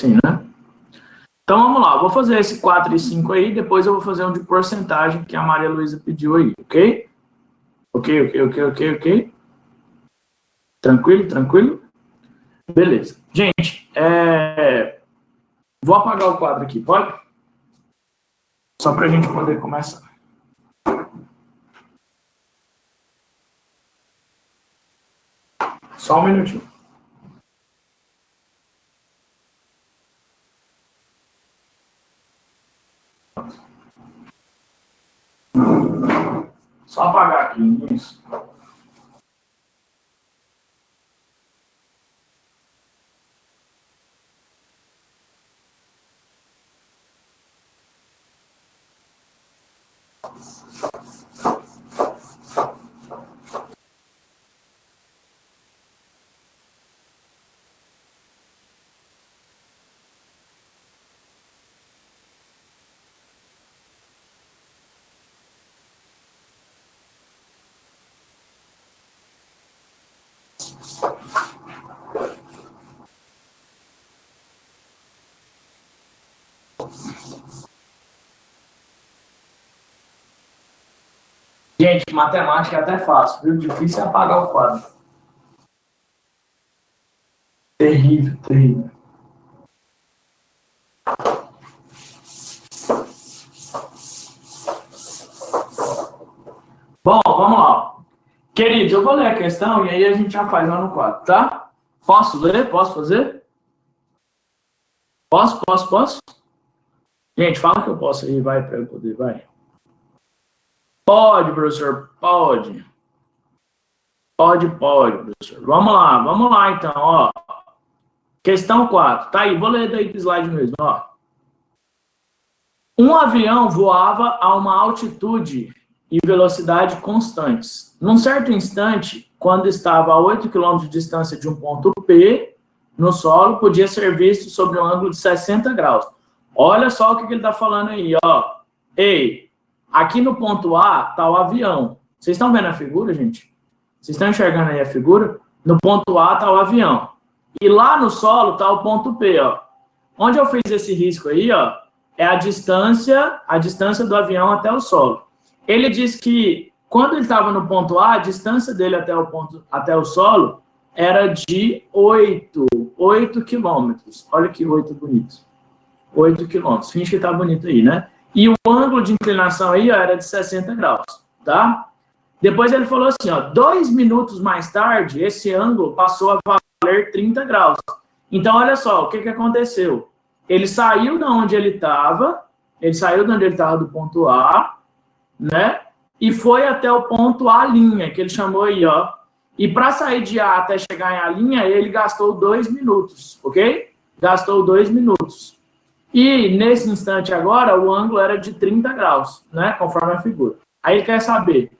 Sim, né? Então, vamos lá. Vou fazer esse 4 e 5 aí, depois eu vou fazer um de porcentagem que a Maria Luísa pediu aí, ok? Ok. Tranquilo, tranquilo? Beleza. Gente, vou apagar o quadro aqui, pode? Só para a gente poder começar. Só um minutinho. Só apagar aqui, isso. Gente, matemática é até fácil, viu? Difícil é apagar o quadro. Terrível, terrível. Bom, vamos lá. Queridos, eu vou ler a questão e aí a gente já faz lá no quadro, tá? Posso ler? Posso fazer? Posso? Gente, fala que eu posso aí, vai, para eu poder, vai. Pode, professor, pode. Pode, professor. Vamos lá, então, ó. Questão 4. Tá aí, vou ler daí pro slide mesmo, ó. Um avião voava a uma altitude e velocidade constantes. Num certo instante, quando estava a 8 km de distância de um ponto P no solo, podia ser visto sobre um ângulo de 60 graus. Olha só o que ele está falando aí, ó. Ei, aqui no ponto A está o avião. Vocês estão vendo a figura, gente? Vocês estão enxergando aí a figura? No ponto A está o avião. E lá no solo está o ponto P, ó. Onde eu fiz esse risco aí, ó, é a distância do avião até o solo. Ele diz que quando ele estava no ponto A, a distância dele até o solo era de 8 quilômetros. Olha que 8 bonito. 8 quilômetros. Finge que tá bonito aí, né? E o ângulo de inclinação aí, ó, era de 60 graus, tá? Depois ele falou assim, ó, 2 minutos mais tarde, esse ângulo passou a valer 30 graus. Então, olha só, o que aconteceu? Ele saiu de onde ele estava, do ponto A, né? E foi até o ponto A', que ele chamou aí, ó. E para sair de A até chegar em A', ele gastou 2 minutos, ok? Gastou 2 minutos. E nesse instante agora, o ângulo era de 30 graus, né? Conforme a figura. Aí ele quer saber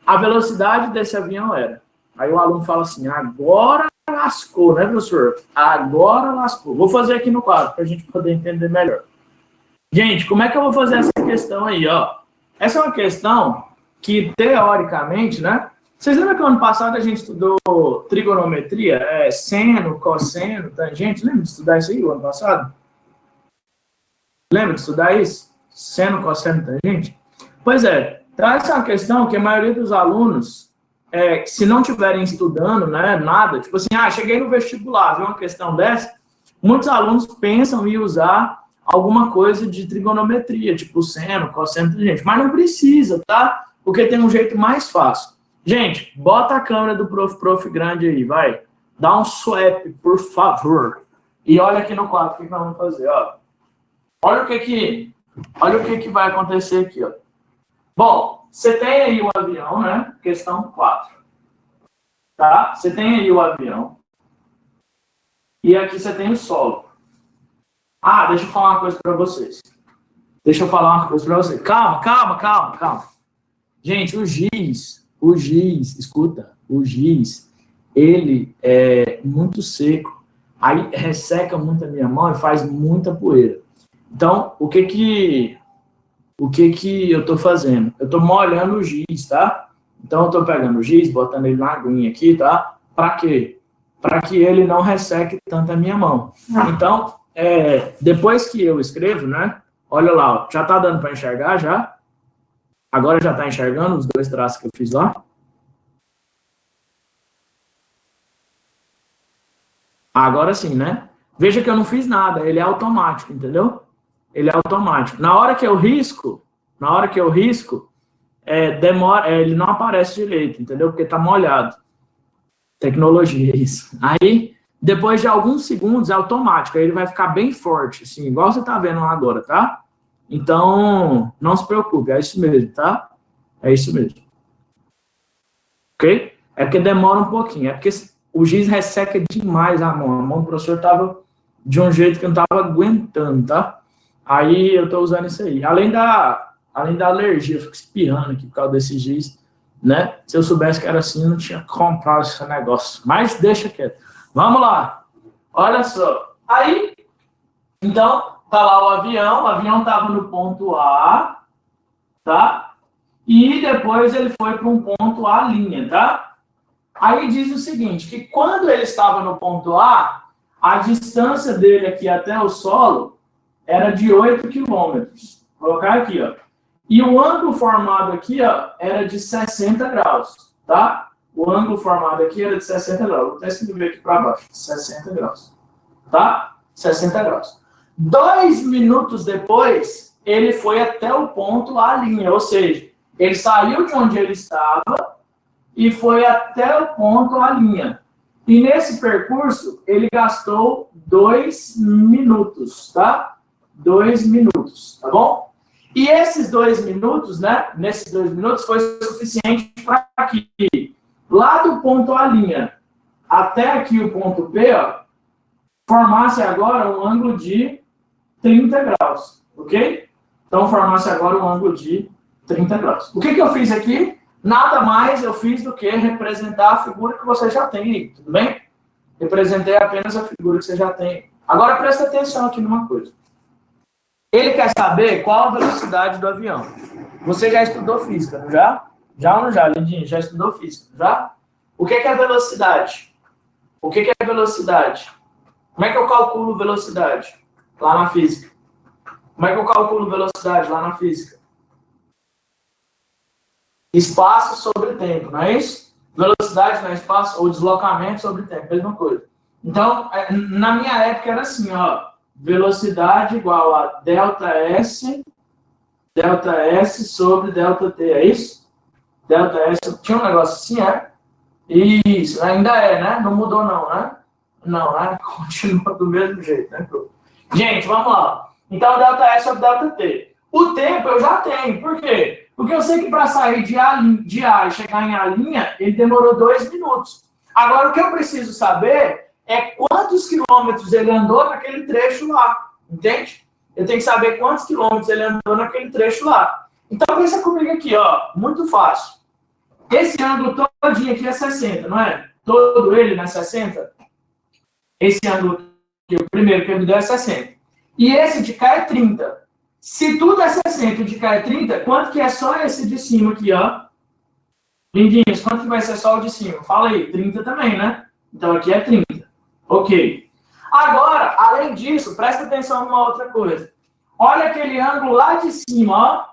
a velocidade desse avião era. Aí o aluno fala assim, agora lascou, né, professor? Agora lascou. Vou fazer aqui no quadro, para a gente poder entender melhor. Gente, como é que eu vou fazer essa questão aí, ó? Essa é uma questão que, teoricamente, né? Vocês lembram que ano passado a gente estudou trigonometria? Seno, cosseno, tangente? Lembra de estudar isso aí, o ano passado? Lembra de estudar isso? Seno, cosseno, tangente? Pois é, traz uma questão que a maioria dos alunos, se não estiverem estudando, né, nada, tipo assim, cheguei no vestibular, vi uma questão dessa, muitos alunos pensam em usar alguma coisa de trigonometria, tipo seno, cosseno, tangente, mas não precisa, tá? Porque tem um jeito mais fácil. Gente, bota a câmera do prof grande aí, vai. Dá um swap, por favor. E olha aqui no quadro o que nós vamos fazer, ó. Olha o que vai acontecer aqui, ó. Bom, você tem aí o avião, né? Questão 4. Tá? Você tem aí o avião. E aqui você tem o solo. Deixa eu falar uma coisa para vocês. Calma. Gente, o giz, escuta, o giz, ele é muito seco. Aí resseca muito a minha mão e faz muita poeira. Então, o que eu estou fazendo? Eu estou molhando o giz, tá? Então, eu estou pegando o giz, botando ele na aguinha aqui, tá? Para quê? Para que ele não resseque tanto a minha mão. Então, depois que eu escrevo, né? Olha lá, ó, já tá dando para enxergar já? Agora já tá enxergando os dois traços que eu fiz lá? Agora sim, né? Veja que eu não fiz nada, ele é automático, entendeu? Ele é automático. Na hora que eu risco, demora, ele não aparece direito, entendeu? Porque tá molhado. Tecnologia, isso. Aí, depois de alguns segundos, é automático, aí ele vai ficar bem forte, assim, igual você tá vendo lá agora, tá? Então, não se preocupe, é isso mesmo, tá? É isso mesmo. Ok? É porque demora um pouquinho, é porque o giz resseca demais a mão do professor tava de um jeito que eu não tava aguentando, tá? Aí eu tô usando isso aí. Além da alergia, eu fico espirrando aqui por causa desse giz, né? Se eu soubesse que era assim, eu não tinha comprado esse negócio. Mas deixa quieto. Vamos lá. Olha só. Aí, então, tá lá o avião tava no ponto A, tá? E depois ele foi para um ponto A', tá? Aí diz o seguinte, que quando ele estava no ponto a distância dele aqui até o solo era de 8 quilômetros. Vou colocar aqui, ó. E o ângulo formado aqui, ó, era de 60 graus, tá? O ângulo formado aqui era de 60 graus. Vou até escrever aqui para baixo, 60 graus, tá? 60 graus. 2 minutos depois, ele foi até o ponto A', ou seja, ele saiu de onde ele estava e foi até o ponto A'. E nesse percurso, ele gastou 2 minutos, tá? 2 minutos, tá bom? E esses 2 minutos, né? Nesses 2 minutos foi suficiente para que lá do ponto A' até aqui o ponto P, ó, formasse agora um ângulo de 30 graus, ok? Então, formasse agora um ângulo de 30 graus. O que eu fiz aqui? Nada mais eu fiz do que representar a figura que você já tem aí, tudo bem? Representei apenas a figura que você já tem. Agora, presta atenção aqui numa coisa. Ele quer saber qual a velocidade do avião. Você já estudou física, não já? Já ou não já, Lindinho? Já estudou física, já? O que é velocidade? O que é velocidade? Como é que eu calculo velocidade? Lá na física. Como é que eu calculo velocidade lá na física? Espaço sobre tempo, não é isso? Velocidade não é espaço, ou deslocamento sobre tempo, mesma coisa. Então, na minha época era assim, ó, velocidade igual a ΔS sobre ΔT, é isso? ΔS, tinha um negócio assim, é? Isso, ainda é, né? Não mudou não, né? Não, né? Continua do mesmo jeito, né? Gente, vamos lá. Então, ΔS sobre ΔT. O tempo eu já tenho, por quê? Porque eu sei que para sair de A e chegar em A', ele demorou 2 minutos. Agora, o que eu preciso saber é quantos quilômetros ele andou naquele trecho lá, entende? Eu tenho que saber quantos quilômetros ele andou naquele trecho lá. Então, pensa comigo aqui, ó, muito fácil. Esse ângulo todinho aqui é 60, não é? Todo ele não é 60? Esse ângulo aqui, o primeiro que ele me deu é 60. E esse de cá é 30. Se tudo é 60 e de cá é 30, quanto que é só esse de cima aqui, ó? Lindinhos, quanto que vai ser só o de cima? Fala aí, 30 também, né? Então aqui é 30. Ok. Agora, além disso, presta atenção numa outra coisa. Olha aquele ângulo lá de cima, ó.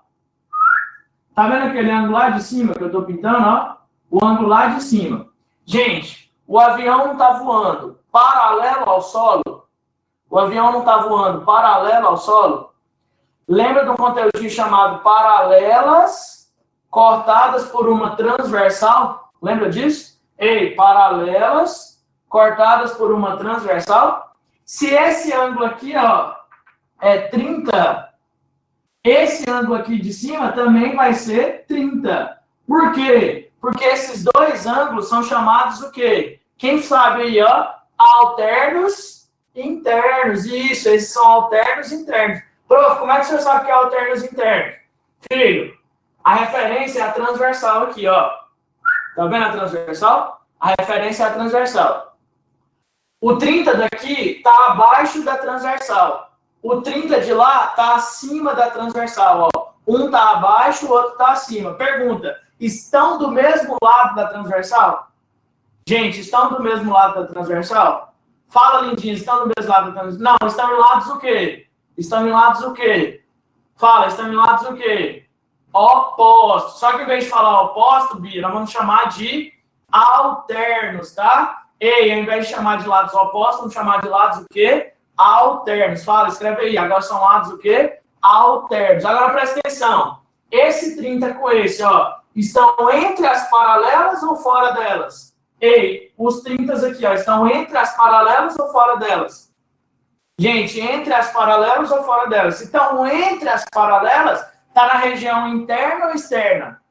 Tá vendo aquele ângulo lá de cima que eu tô pintando, ó? O ângulo lá de cima. Gente, o avião não tá voando paralelo ao solo? O avião não tá voando paralelo ao solo? Lembra de um conteúdo chamado paralelas cortadas por uma transversal? Lembra disso? Ei, paralelas cortadas por uma transversal. Se esse ângulo aqui, ó, é 30, esse ângulo aqui de cima também vai ser 30. Por quê? Porque esses dois ângulos são chamados o quê? Quem sabe aí, ó? Alternos internos. Isso, esses são alternos internos. Prof, como é que você sabe que é alternos internos? Filho, a referência é a transversal aqui, ó. Tá vendo a transversal? A referência é a transversal. O 30 daqui tá abaixo da transversal. O 30 de lá tá acima da transversal, ó. Um tá abaixo, o outro tá acima. Pergunta, estão do mesmo lado da transversal? Gente, estão do mesmo lado da transversal? Fala, lindinhos, estão no mesmo lado? Não, estão em lados o quê? Estão em lados o quê? Fala, estão em lados o quê? Opostos. Só que em vez de falar oposto, Bia, nós vamos chamar de alternos, tá? E ao invés de chamar de lados opostos, vamos chamar de lados o quê? Alternos. Fala, escreve aí. Agora são lados o quê? Alternos. Agora presta atenção. Esse 30 com esse, ó, estão entre as paralelas ou fora delas? Ei, os 30 aqui, ó, estão entre as paralelas ou fora delas? Gente, entre as paralelas ou fora delas? Se estão entre as paralelas, está na região interna ou externa?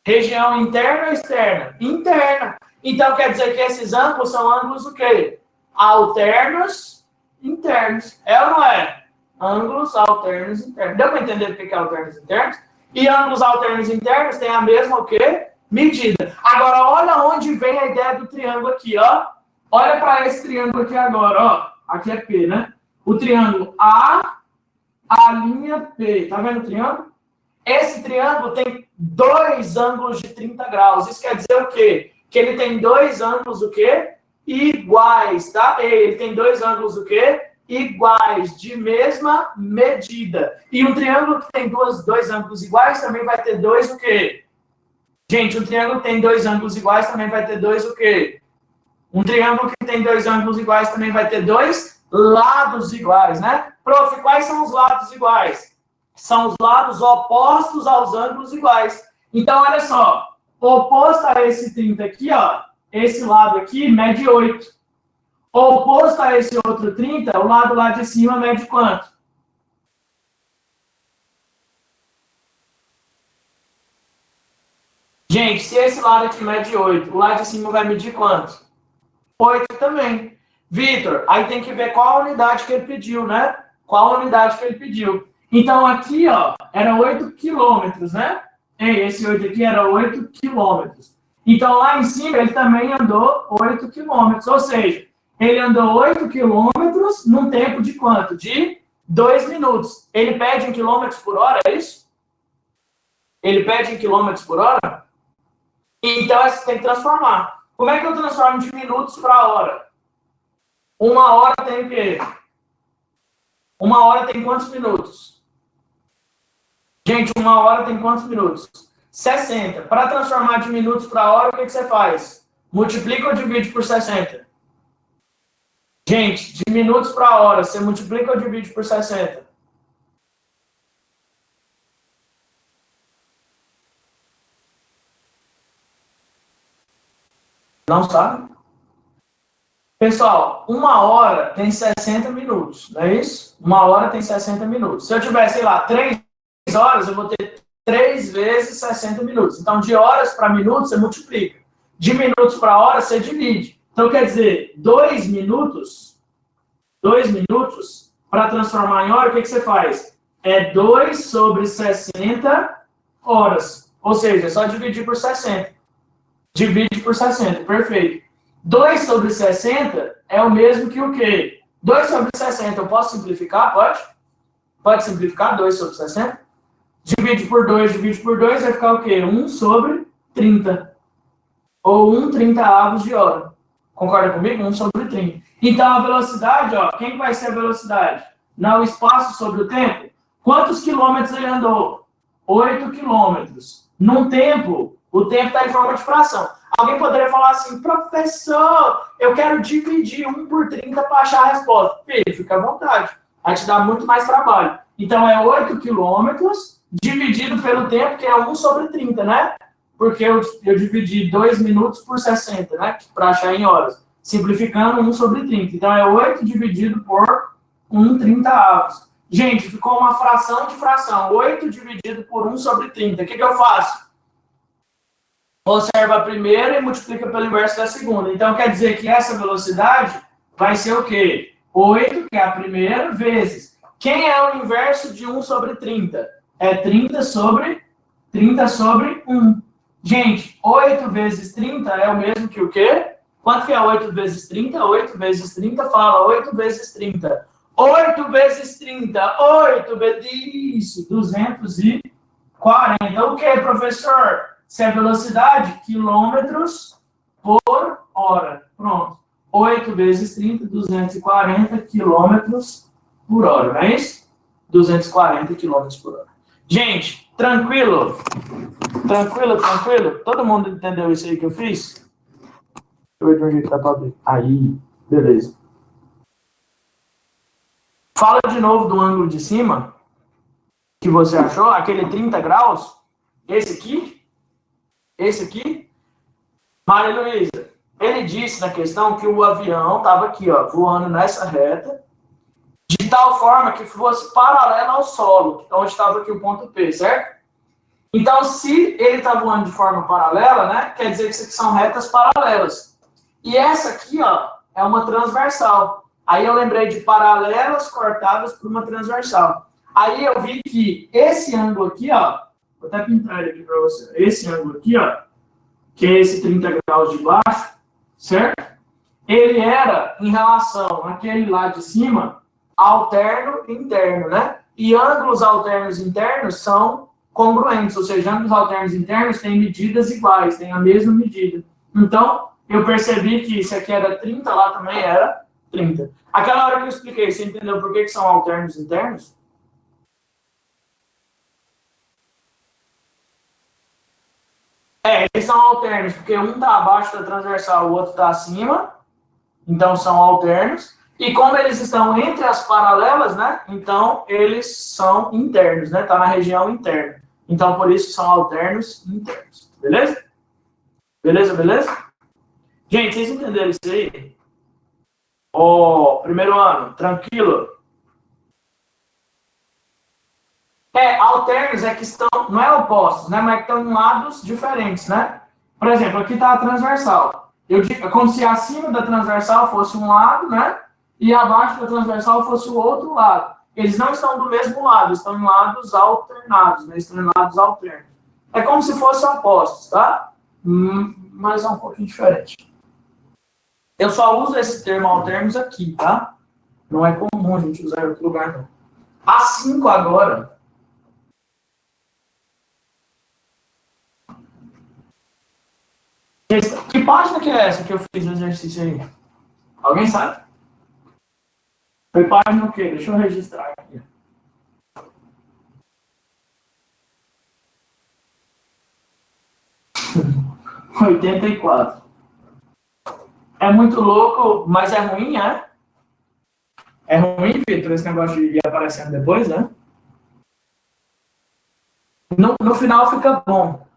Região interna ou externa? Interna. Então, quer dizer que esses ângulos são ângulos o quê? Alternos internos. É ou não é? Ângulos alternos internos. Deu para entender o que é alternos internos? E ângulos alternos internos têm a mesma o quê? Medida. Agora, olha onde vem a ideia do triângulo aqui, ó. Olha para esse triângulo aqui agora, ó. Aqui é P, né? O triângulo a linha P. Tá vendo o triângulo? Esse triângulo tem dois ângulos de 30 graus. Isso quer dizer o quê? Que ele tem dois ângulos o quê? Iguais, tá? Ele tem dois ângulos o quê? Iguais, de mesma medida. E um triângulo que tem dois ângulos iguais também vai ter dois o quê? Gente, um triângulo que tem dois ângulos iguais também vai ter dois o quê? Um triângulo que tem dois ângulos iguais também vai ter dois lados iguais, né? Prof, quais são os lados iguais? São os lados opostos aos ângulos iguais. Então, olha só. Oposto a esse 30 aqui, ó, esse lado aqui mede 8. Oposto a esse outro 30, o lado lá de cima mede quanto? Gente, se esse lado aqui mede 8, o lado de cima vai medir quanto? 8 também. Vitor, aí tem que ver qual a unidade que ele pediu, né? Qual a unidade que ele pediu. Então, aqui, ó, era 8 quilômetros, né? Esse 8 aqui era 8 quilômetros. Então, lá em cima, ele também andou 8 quilômetros. Ou seja, ele andou 8 quilômetros num tempo de quanto? De 2 minutos. Ele pede em quilômetros por hora, é isso? Ele pede em quilômetros por hora? Então, você tem que transformar. Como é que eu transformo de minutos para hora? Uma hora tem o quê? Uma hora tem quantos minutos? Gente, uma hora tem quantos minutos? 60. Para transformar de minutos para hora, o que você faz? Multiplica ou divide por 60? Gente, de minutos para hora, você multiplica ou divide por 60? Não sabe? Pessoal, uma hora tem 60 minutos, não é isso? Uma hora tem 60 minutos. Se eu tiver, sei lá, 3 horas, eu vou ter 3 vezes 60 minutos. Então, de horas para minutos, você multiplica. De minutos para hora, você divide. Então, quer dizer, 2 minutos, para transformar em hora, o que você faz? É 2 sobre 60 horas. Ou seja, é só dividir por 60. Divide por 60, perfeito. 2 sobre 60 é o mesmo que o quê? 2 sobre 60, eu posso simplificar? Pode? Pode simplificar 2 sobre 60? Divide por 2, vai ficar o quê? 1 sobre 30. Ou 1/30 de hora. Concorda comigo? 1 sobre 30. Então, a velocidade, ó, quem vai ser a velocidade? Não, o espaço sobre o tempo? Quantos quilômetros ele andou? 8 quilômetros. Num tempo, o tempo está em forma de fração. Alguém poderia falar assim, professor, eu quero dividir 1 por 30 para achar a resposta. Filho, fica à vontade. Vai te dar muito mais trabalho. Então, é 8 quilômetros dividido pelo tempo, que é 1 sobre 30, né? Porque eu dividi 2 minutos por 60, né? Para achar em horas. Simplificando, 1 sobre 30. Então, é 8 dividido por 1/30. Gente, ficou uma fração de fração. 8 dividido por 1 sobre 30. O que eu faço? Observa a primeira e multiplica pelo inverso da segunda. Então, quer dizer que essa velocidade vai ser o quê? 8, que é a primeira, vezes. Quem é o inverso de 1 sobre 30? É 30 sobre 1. Gente, 8 vezes 30 é o mesmo que o quê? Quanto que é 8 vezes 30? 8 vezes 30, fala 8 vezes 30. 8 vezes 30, 8 vezes isso, 240. O que, professor? Se é velocidade, quilômetros por hora. Pronto. 8 vezes 30, 240 quilômetros por hora, não é isso? 240 quilômetros por hora. Gente, tranquilo? Tranquilo, tranquilo? Todo mundo entendeu isso aí que eu fiz? Deixa eu ver de onde está para ver. Aí, beleza. Fala de novo do ângulo de cima que você achou, aquele 30 graus. Esse aqui? Esse aqui? Maria Luísa, ele disse na questão que o avião estava aqui, ó, voando nessa reta, de tal forma que fosse paralela ao solo, onde estava aqui o ponto P, certo? Então, se ele está voando de forma paralela, né, quer dizer que isso aqui são retas paralelas. E essa aqui, ó, é uma transversal. Aí eu lembrei de paralelas cortadas por uma transversal. Aí eu vi que esse ângulo aqui, ó, vou até pintar ele aqui para você. Esse ângulo aqui, ó, que é esse 30 graus de baixo, certo? Ele era em relação àquele lá de cima, alterno e interno, né? E ângulos alternos e internos são congruentes, ou seja, ângulos alternos e internos têm medidas iguais, têm a mesma medida. Então, eu percebi que isso aqui era 30, lá também era 30. Aquela hora que eu expliquei, você entendeu por que são alternos e internos? Eles são alternos, porque um está abaixo da transversal, o outro está acima, então são alternos. E como eles estão entre as paralelas, né? Então eles são internos, né? Está na região interna. Então por isso são alternos internos. Beleza? Beleza, beleza? Gente, vocês entenderam isso aí? Primeiro ano, tranquilo? Alternos é que estão, não é opostos, né? Mas que estão em lados diferentes, né? Por exemplo, aqui está a transversal. É como se acima da transversal fosse um lado, né? E abaixo da transversal fosse o outro lado. Eles não estão do mesmo lado, estão em lados alternados, né? Estão em lados alternos. É como se fossem opostos, tá? Mas é um pouquinho diferente. Eu só uso esse termo alternos aqui, tá? Não é comum a gente usar em outro lugar, não. A 5 agora. Que página que é essa que eu fiz o exercício aí? Alguém sabe? Foi página o quê? Deixa eu registrar aqui. 84. É muito louco, mas é ruim, é? É ruim, Vitor, esse negócio de ir aparecendo depois, né? No final fica bom.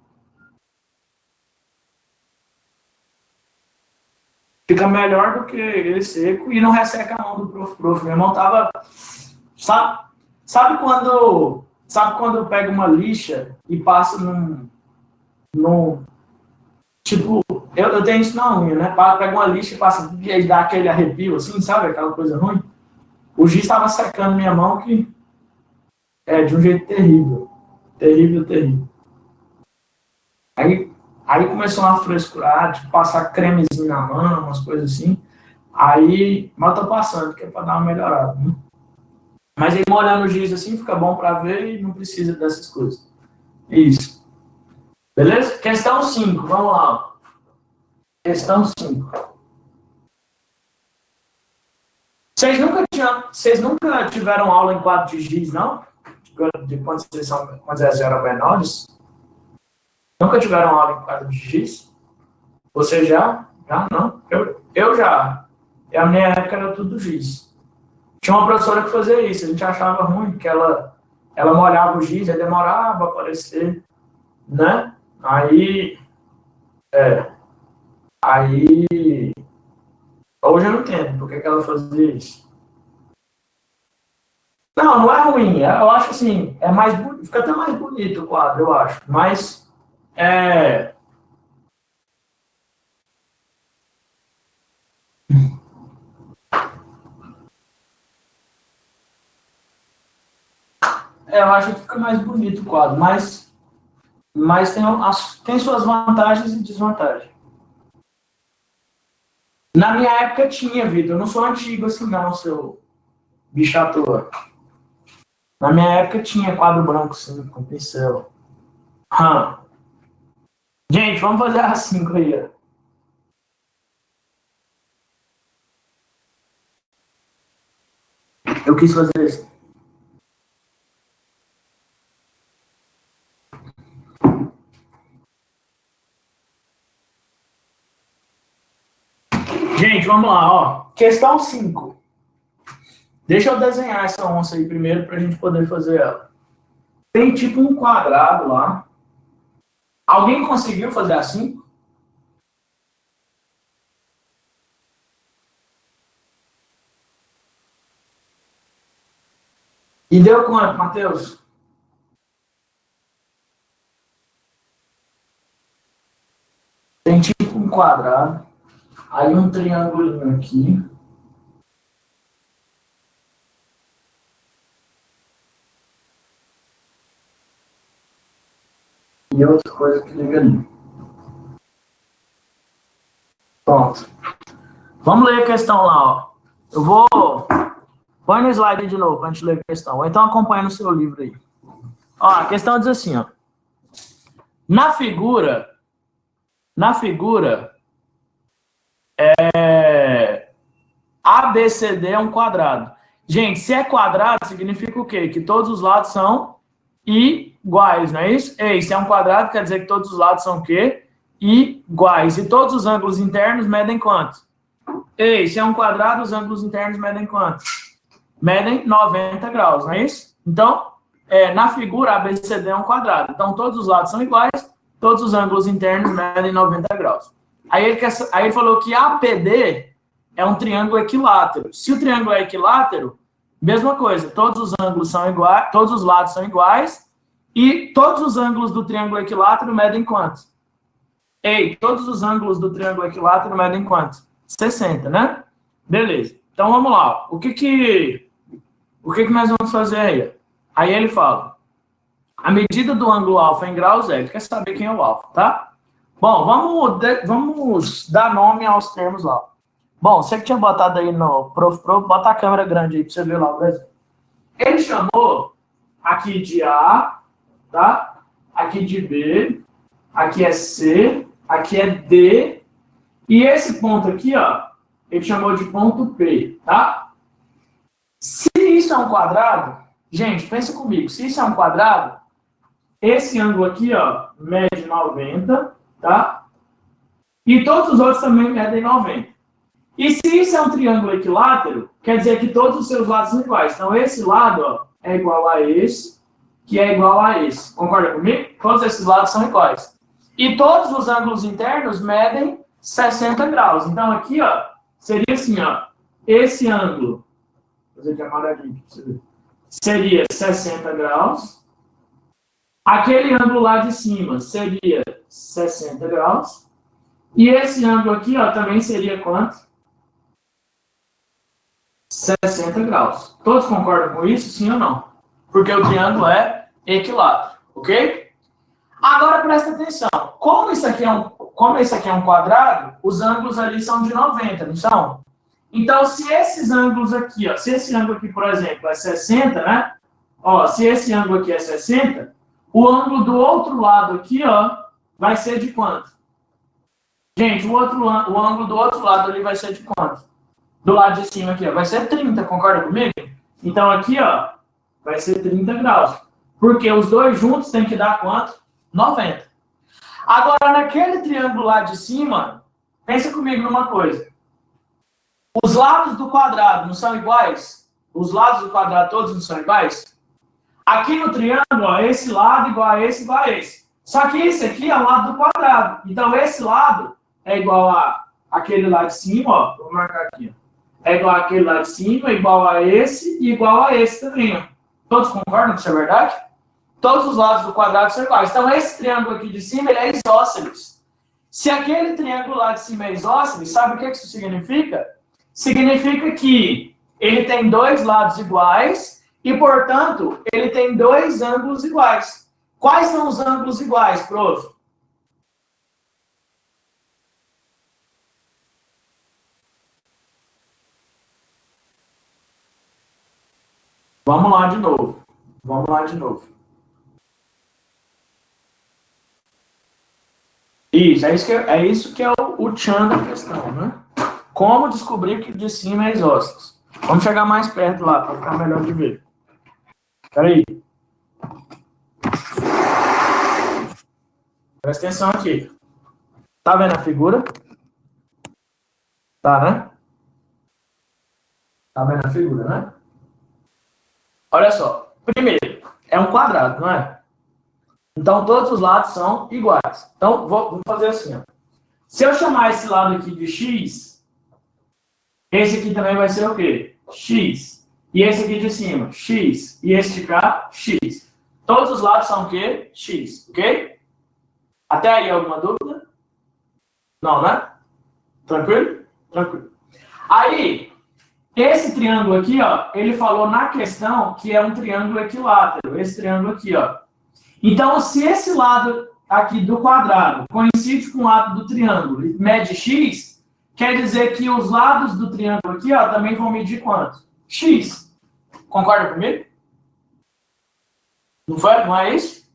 Fica melhor do que ele seco e não resseca a mão do prof. Meu irmão tava... Sabe quando eu pego uma lixa e passo num tipo, eu tenho isso na unha, né? Pega uma lixa e passa e aí dá aquele arrepio, assim, sabe? Aquela coisa ruim. O giz estava secando minha mão que de um jeito terrível. Terrível, terrível. Aí começou uma frescurada, tipo, passar cremezinho na mão, umas coisas assim. Aí, mas tô passando, que é para dar uma melhorada. Né? Mas aí molhando o giz assim fica bom para ver e não precisa dessas coisas. Isso. Beleza? Questão 5, vamos lá. Questão 5. Vocês nunca tiveram aula em quadro de giz, não? De quando vocês eram menores? Nunca tiveram aula em quadro de giz? Você já? Já não? Eu já. E a minha época era tudo giz. Tinha uma professora que fazia isso, a gente achava ruim, que ela molhava o giz, aí demorava a aparecer, né? Aí, hoje eu não entendo por que ela fazia isso. Não é ruim, eu acho assim, fica até mais bonito o quadro, eu acho, mas eu acho que fica mais bonito o quadro, mas tem suas vantagens e desvantagens. Na minha época tinha, Vitor. Eu não sou antigo assim, não, seu bicho à toa. Na minha época tinha quadro branco, sim, com pincel. Gente, vamos fazer a 5 aí. Eu quis fazer isso. Gente, vamos lá, ó. Questão 5. Deixa eu desenhar essa onça aí primeiro para a gente poder fazer ela. Tem tipo um quadrado lá. Alguém conseguiu fazer assim? E deu quanto, Matheus? Tem tipo um quadrado. Aí um triângulo aqui. E outra coisa que liga ali. Pronto. Vamos ler a questão lá, ó. Eu vou... Põe no slide de novo para a gente ler a questão. Ou então acompanha no seu livro aí. Ó, a questão diz assim, ó. Na figura, ABCD é um quadrado. Gente, se é quadrado, significa o quê? Que todos os lados são iguais, não é isso? Ei, se é um quadrado, quer dizer que todos os lados são o quê? Iguais. E todos os ângulos internos medem quanto? Ei, se é um quadrado, os ângulos internos medem quanto? Medem 90 graus, não é isso? Então, na figura, ABCD é um quadrado. Então, todos os lados são iguais, todos os ângulos internos medem 90 graus. Aí ele falou que APD é um triângulo equilátero. Se o triângulo é equilátero, mesma coisa, todos os ângulos são iguais, todos os lados são iguais, e todos os ângulos do triângulo equilátero medem quanto? Ei, todos os ângulos do triângulo equilátero medem quanto? 60, né? Beleza. Então, vamos lá. O que nós vamos fazer aí? Aí ele fala, a medida do ângulo alfa em graus é, ele quer saber quem é o alfa, tá? Bom, vamos dar nome aos termos lá. Bom, você que tinha botado aí no Prof, bota a câmera grande aí para você ver lá, beleza? Ele chamou aqui de A, tá? Aqui de B, aqui é C, aqui é D, e esse ponto aqui, ó, ele chamou de ponto P, tá? Se isso é um quadrado, gente, pensa comigo, se isso é um quadrado, esse ângulo aqui, ó, mede 90, tá? E todos os outros também medem 90. E se isso é um triângulo equilátero, quer dizer que todos os seus lados são iguais. Então, esse lado, ó, é igual a esse, que é igual a esse. Concorda comigo? Todos esses lados são iguais. E todos os ângulos internos medem 60 graus. Então, aqui, ó, seria assim, ó, esse ângulo, vou fazer de amarelinho aqui para você ver, seria 60 graus. Aquele ângulo lá de cima seria 60 graus. E esse ângulo aqui, ó, também seria quanto? 60 graus. Todos concordam com isso, sim ou não? Porque o triângulo é equilátero, ok? Agora presta atenção. Como esse aqui é um quadrado, os ângulos ali são de 90, não são? Então, se esses ângulos aqui, ó, se esse ângulo aqui, por exemplo, é 60, né? Ó, se esse ângulo aqui é 60, o ângulo do outro lado aqui, ó, vai ser de quanto? Gente, o ângulo do outro lado ali vai ser de quanto? Do lado de cima aqui, ó, vai ser 30, concorda comigo? Então, aqui, ó, vai ser 30 graus. Porque os dois juntos tem que dar quanto? 90. Agora, naquele triângulo lá de cima, pensa comigo numa coisa. Os lados do quadrado não são iguais? Os lados do quadrado todos não são iguais? Aqui no triângulo, ó, esse lado igual a esse, igual a esse. Só que esse aqui é o lado do quadrado. Então, esse lado é igual a aquele lá de cima, ó. Vou marcar aqui, ó. É igual àquele lá de cima, igual a esse e igual a esse também, ó. Todos concordam que isso é verdade? Todos os lados do quadrado são iguais. Então, esse triângulo aqui de cima, ele é isósceles. Se aquele triângulo lá de cima é isósceles, sabe o que isso significa? Significa que ele tem dois lados iguais e, portanto, ele tem dois ângulos iguais. Quais são os ângulos iguais, prof? Vamos lá de novo. Vamos lá de novo. Isso, é isso que é o tchan da questão, né? Como descobrir que de cima é isósceles? Vamos chegar mais perto lá, para ficar melhor de ver. Espera aí. Presta atenção aqui. Tá vendo a figura? Tá, né? Tá vendo a figura, né? Olha só. Primeiro, é um quadrado, não é? Então, todos os lados são iguais. Então, vou fazer assim, ó. Se eu chamar esse lado aqui de x, esse aqui também vai ser o quê? X. E esse aqui de cima, x. E esse de cá, x. Todos os lados são o quê? X, ok? Até aí, alguma dúvida? Não, né? Tranquilo? Tranquilo. Aí, esse triângulo aqui, ó, ele falou na questão que é um triângulo equilátero. Esse triângulo aqui, ó. Então, se esse lado aqui do quadrado coincide com o lado do triângulo e mede x, quer dizer que os lados do triângulo aqui, ó, também vão medir quanto? X. Concorda comigo? Não foi? Não é isso?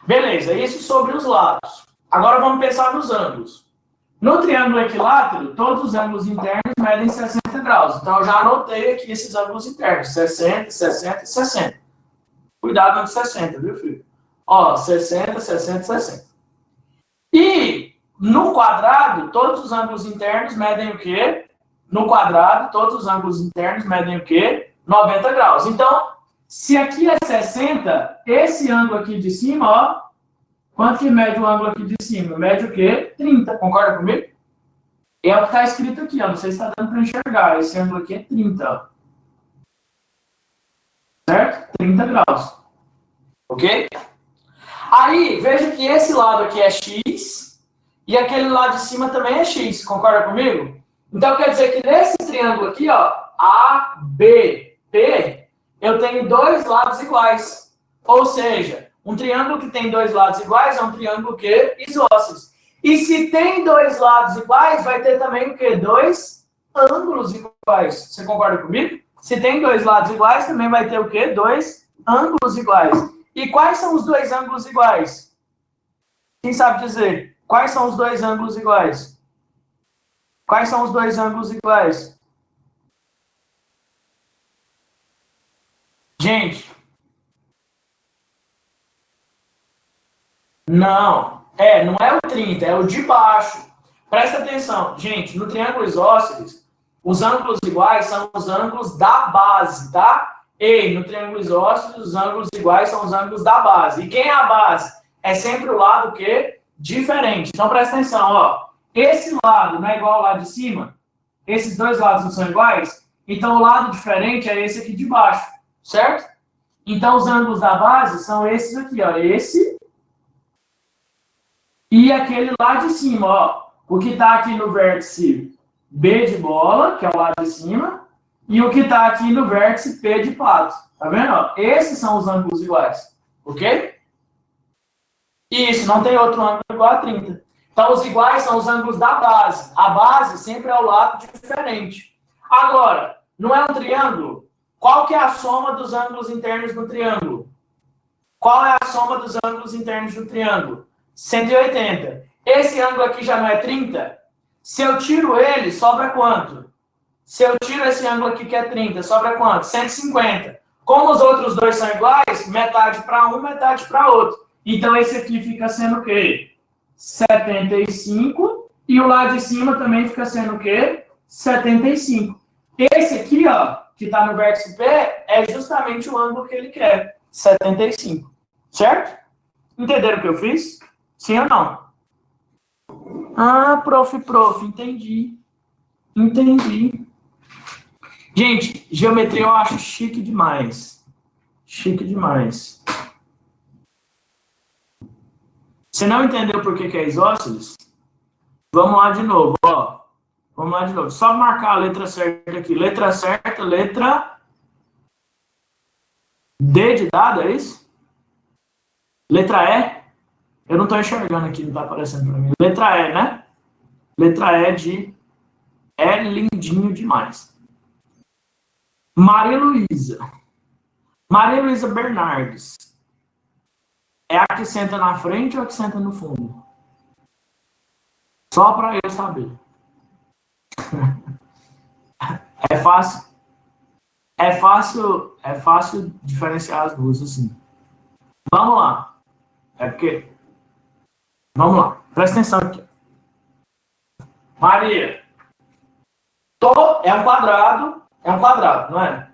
Beleza, isso sobre os lados. Agora vamos pensar nos ângulos. No triângulo equilátero, todos os ângulos internos medem 60 graus. Então, eu já anotei aqui esses ângulos internos. 60, 60 e 60. Cuidado com 60, viu, filho? Ó, 60, 60, 60. E no quadrado, todos os ângulos internos medem o quê? No quadrado, todos os ângulos internos medem o quê? 90 graus. Então, se aqui é 60, esse ângulo aqui de cima, ó, quanto que mede o ângulo aqui de cima? Mede o quê? 30. Concorda comigo? É o que está escrito aqui, ó. Não sei se está dando para enxergar. Esse ângulo aqui é 30, ó. Certo? 30 graus. Ok? Aí, veja que esse lado aqui é x e aquele lado de cima também é x. Concorda comigo? Então, quer dizer que nesse triângulo aqui, ó, ABP, eu tenho dois lados iguais. Ou seja, um triângulo que tem dois lados iguais é um triângulo que isósceles. E se tem dois lados iguais, vai ter também o quê? Dois ângulos iguais. Você concorda comigo? Se tem dois lados iguais, também vai ter o quê? Dois ângulos iguais. E quais são os dois ângulos iguais? Quem sabe dizer? Quais são os dois ângulos iguais? Quais são os dois ângulos iguais? Gente. Não. Não é o 30, é o de baixo. Presta atenção. Gente, no triângulo isósceles, os ângulos iguais são os ângulos da base, tá? E no triângulo isósceles, os ângulos iguais são os ângulos da base. E quem é a base? É sempre o lado que diferente. Então, presta atenção, ó. Esse lado não é igual ao lado de cima? Esses dois lados não são iguais? Então, o lado diferente é esse aqui de baixo, certo? Então, os ângulos da base são esses aqui, ó. Esse e aquele lá de cima, ó. O que está aqui no vértice B de bola, que é o lado de cima, e o que está aqui no vértice P de pato. Tá vendo? Ó? Esses são os ângulos iguais. Ok? Isso, não tem outro ângulo igual a 30. Então, os iguais são os ângulos da base. A base sempre é o lado diferente. Agora, não é um triângulo? Qual que é a soma dos ângulos internos do triângulo? Qual é a soma dos ângulos internos do triângulo? 180. Esse ângulo aqui já não é 30? Se eu tiro ele, sobra quanto? Se eu tiro esse ângulo aqui que é 30, sobra quanto? 150. Como os outros dois são iguais, metade para um, metade para outro. Então, esse aqui fica sendo o quê? 75. E o lado de cima também fica sendo o quê? 75. Esse aqui, ó, que está no vértice P, é justamente o ângulo que ele quer. 75. Certo? Entenderam o que eu fiz? Sim ou não? Ah, prof, entendi. Entendi. Gente, geometria eu acho chique demais. Chique demais. Você não entendeu por que é isósceles? Vamos lá de novo, ó. Vamos lá de novo. Só marcar a letra certa aqui. Letra certa, letra D de dado, é isso? Letra E? Eu não estou enxergando aqui, não está aparecendo para mim. Letra E, né? Letra E de é lindinho demais. Maria Luísa. Maria Luísa Bernardes. É a que senta na frente ou a que senta no fundo? Só para eu saber. É fácil, é fácil diferenciar as duas, assim. Vamos lá. Vamos lá, presta atenção aqui. Maria, é um quadrado, não é?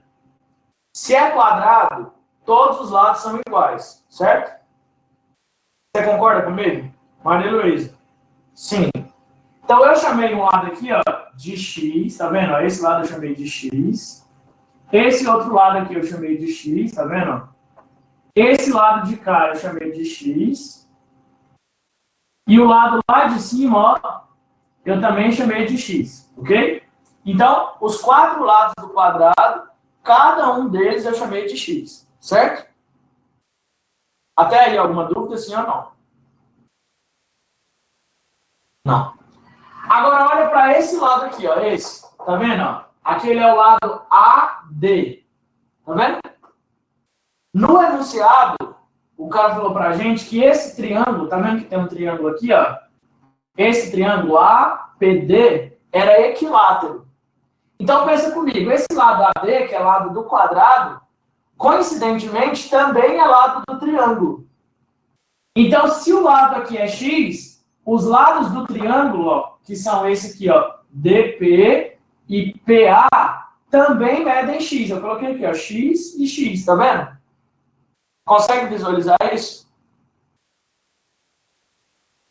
Se é quadrado, todos os lados são iguais, certo? Você concorda comigo? Maria Luísa? Sim. Então, eu chamei um lado aqui, ó, de x, tá vendo? Esse lado eu chamei de x. Esse outro lado aqui eu chamei de x, tá vendo? Esse lado de cá eu chamei de x. E o lado lá de cima, ó, eu também chamei de x, ok? Então, os quatro lados do quadrado, cada um deles eu chamei de x, certo? Até aí, alguma dúvida, sim ou não? Não. Agora, olha para esse lado aqui, ó, esse. Tá vendo? Ó? Aquele é o lado AD. Tá vendo? No enunciado, o cara falou pra gente que esse triângulo, tá vendo que tem um triângulo aqui, ó? Esse triângulo APD era equilátero. Então, pensa comigo, esse lado AD, que é lado do quadrado, coincidentemente, também é lado do triângulo. Então, se o lado aqui é x, os lados do triângulo, ó, que são esse aqui, ó, DP e PA, também medem x. Eu coloquei aqui, ó, x e x, tá vendo? Consegue visualizar isso?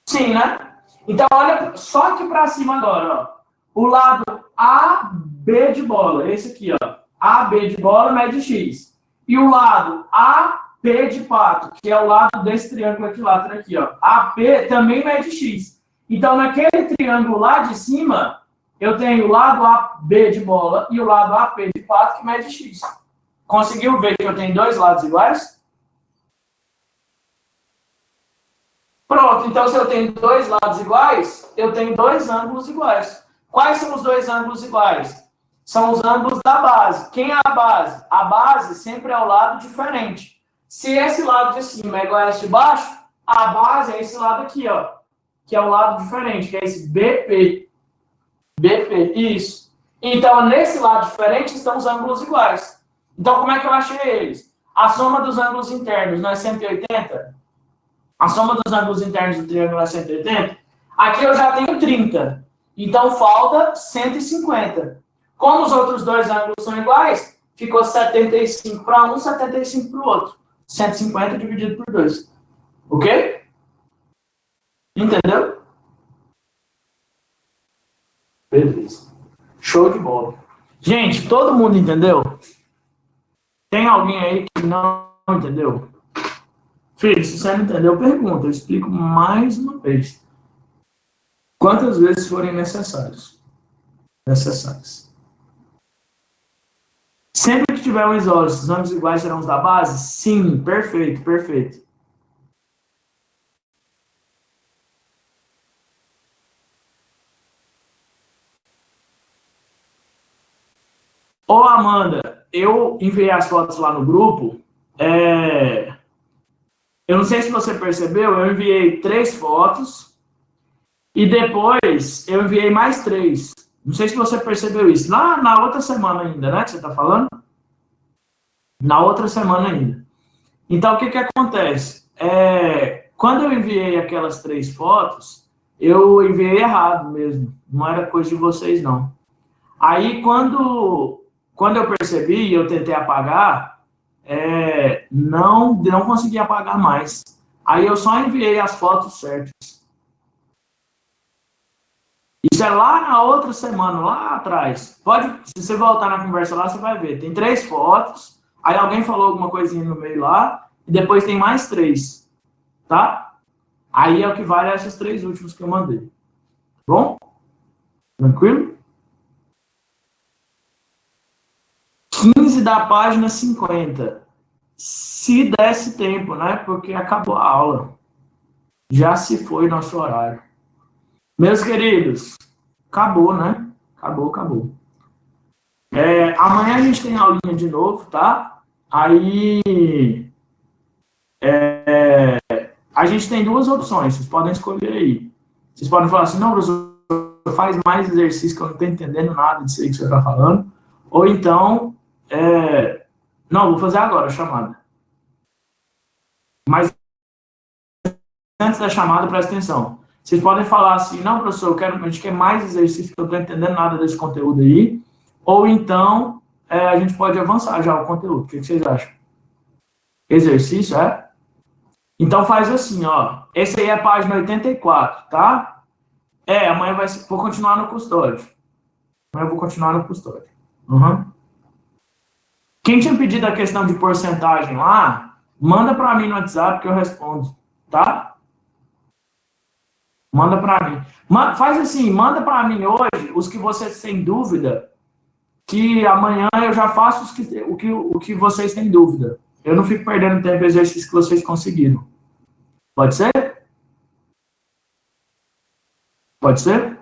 Sim, né? Então, olha só aqui para cima agora, ó. O lado AB de bola, esse aqui, ó. AB de bola mede x. E o lado AP de pato, que é o lado desse triângulo equilátero aqui, ó. AP também mede x. Então, naquele triângulo lá de cima, eu tenho o lado AB de bola e o lado AP de pato que mede x. Conseguiu ver que eu tenho dois lados iguais? Pronto, então se eu tenho dois lados iguais, eu tenho dois ângulos iguais. Quais são os dois ângulos iguais? São os ângulos da base. Quem é a base? A base sempre é o lado diferente. Se esse lado de cima é igual a esse de baixo, a base é esse lado aqui, ó, que é o lado diferente, que é esse BP. BP, isso. Então, nesse lado diferente estão os ângulos iguais. Então, como é que eu achei eles? A soma dos ângulos internos não é 180? A soma dos ângulos internos do triângulo é 180. Aqui eu já tenho 30. Então, falta 150. Como os outros dois ângulos são iguais, ficou 75 para um, 75 para o outro. 150 dividido por 2. Ok? Entendeu? Beleza. Show de bola. Gente, todo mundo entendeu? Tem alguém aí que não entendeu? Filho, se você não entendeu, pergunta. Eu explico mais uma vez. Quantas vezes forem necessárias. Sempre que tiver um isósceles, os ângulos iguais serão os da base? Sim, perfeito, perfeito. Ô, Amanda, eu enviei as fotos lá no grupo. Eu não sei se você percebeu, eu enviei 3 fotos e depois eu enviei mais 3. Não sei se você percebeu isso. Lá na outra semana ainda, né, que você está falando? Na outra semana ainda. Então, o que acontece? Quando eu enviei aquelas 3 fotos, eu enviei errado mesmo. Não era coisa de vocês, não. Aí, quando eu percebi e eu tentei apagar, não consegui apagar mais. Aí eu só enviei as fotos certas. Isso é lá na outra semana, lá atrás. Se você voltar na conversa lá, você vai ver. Tem 3 fotos, aí alguém falou alguma coisinha no meio lá, e depois tem mais 3, tá? Aí é o que vale essas 3 últimas que eu mandei. Tá bom? Tranquilo? 15 da página 50. Se desse tempo, né? Porque acabou a aula. Já se foi nosso horário. Meus queridos, acabou, né? Acabou. Amanhã a gente tem aulinha de novo, tá? Aí a gente tem 2 opções, vocês podem escolher aí. Vocês podem falar assim, não, professor, faz mais exercício que eu não estou entendendo nada disso aí que você está falando. Ou então, não, vou fazer agora a chamada. Mas antes da chamada, presta atenção. Vocês podem falar assim, não, professor, a gente quer mais exercício, porque eu não estou entendendo nada desse conteúdo aí. Ou então, a gente pode avançar já o conteúdo. O que vocês acham? Exercício, é? Então faz assim, ó. Esse aí é a página 84, tá? Amanhã vou continuar no custódio. Amanhã eu vou continuar no custódio. Uhum. Quem tinha pedido a questão de porcentagem lá, manda para mim no WhatsApp que eu respondo, tá? Manda para mim. Faz assim, manda para mim hoje os que vocês têm dúvida, que amanhã eu já faço o que vocês têm dúvida. Eu não fico perdendo tempo no exercício que vocês conseguiram. Pode ser? Pode ser?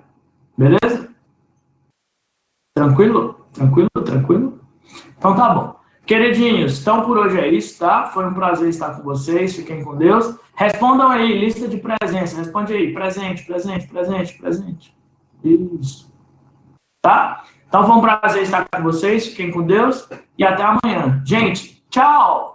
Beleza? Tranquilo? Tranquilo? Tranquilo? Então tá bom. Queridinhos, então por hoje é isso, tá? Foi um prazer estar com vocês. Fiquem com Deus. Respondam aí, lista de presença. Responde aí, presente, presente, presente, presente. Isso. Tá? Então foi um prazer estar com vocês. Fiquem com Deus e até amanhã. Gente, tchau!